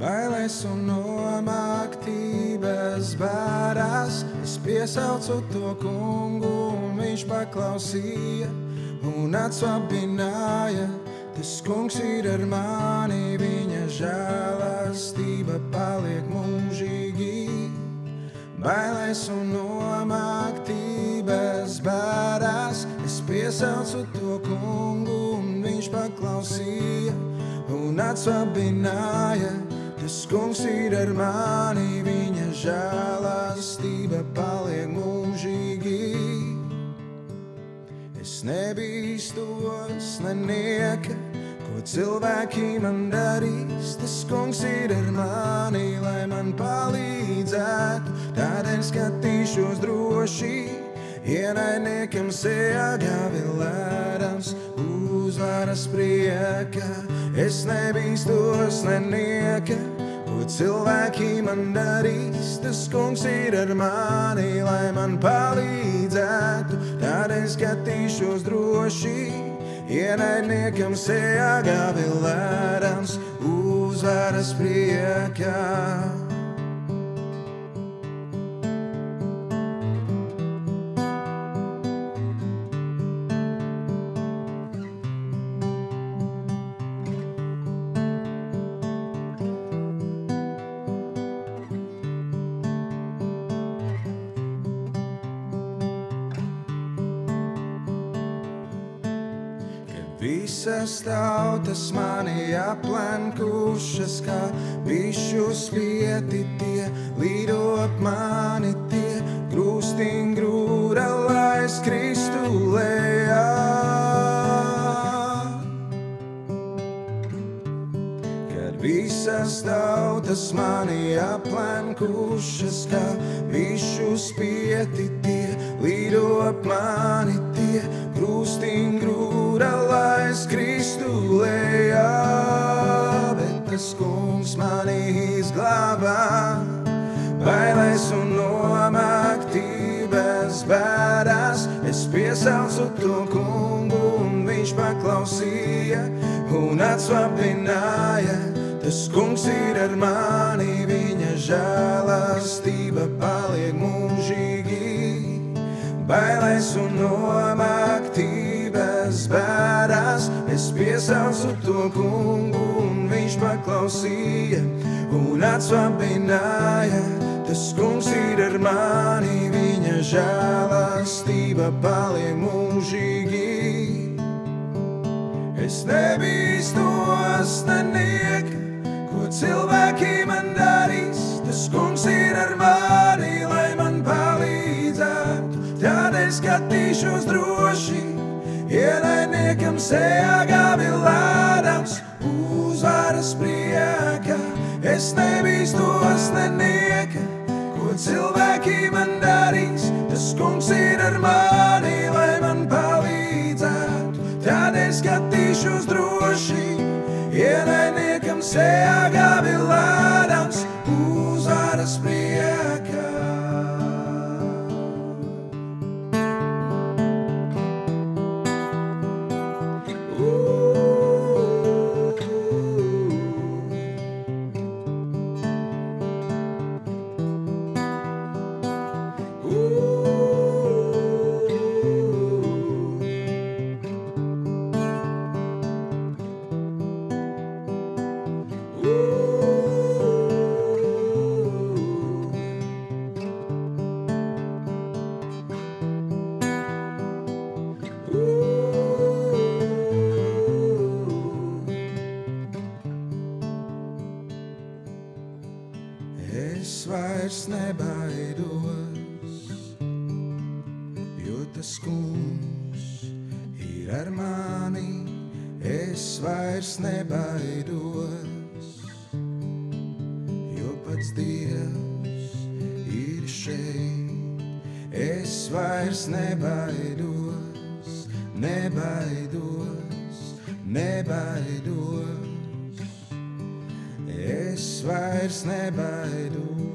Bailes un nomaktības bērās, es piesaucu to kungu, un viņš paklausīja un atsvabināja. Tas kungs ir ar mani, viņa žēlastība paliek mūžīgi. Bailes un nomaktības bērās, es piesaucu to kungu, un viņš paklausīja un atsvabināja. Tas kungs ir ar mani, viņa žēlastība paliek mūžīgi. Es nebīstos nenieka, ko cilvēki man darīs. Tas kungs ir ar mani, lai man palīdzētu. Tādēļ skatīšos droši, ienaidniekam sejā gavilērams uzvaras prieka. Es nebīstos nenieka, ko cilvēki man darīs. Tas kungs ir ar mani, lai man palīdzētu. Tādēļ skatīšos droši, ienaidniekam sejā gavilērams uzvaras prieka. Visas tautas mani aplenkušas, kā bišu spieti tie, lido ap mani tie, grūstīn grūda, lai es kristu lejā. Kad visas tautas mani aplenkušas, kā bišu spieti tie, lido ap mani tie, grūstīn grūda, lai es kristu lejā. Bet tas kungs mani izglābā, bailes un nomaktības bērās. Es piesaucu to kungu, un viņš paklausīja un atsvabināja. Tas kungs ir ar mani, viņa žēlastība paliek mūžīgi. Bailes un nomaktības bērās, es piesaucu to kungu, un viņš paklausīja un atsvabināja. Tas kungs ir ar mani, viņa žēlastība paliek mūžīgi. Es nebīstos nenieka, ko cilvēki man darīs. Tas kungs ir ar mani, lai man palīdzētu. Tādēļ skatīšos droši, ienaidniekam sejā gavilērams uzvaras prieka. Es nebīstos nenieka, ko cilvēki man darīs. Tas kungs ir ar mani, lai man palīdzētu. Tādēļ skatīšos droši, ienaidniekam sejā gavilērams uzvaras prieka. Es vairs nebaidos, jo tas kungs ir ar mani. Es vairs nebaidos, jo pats Dievs ir šeit. Es vairs nebaidos, nebaidos, nebaidos. Es vairs nebaidos.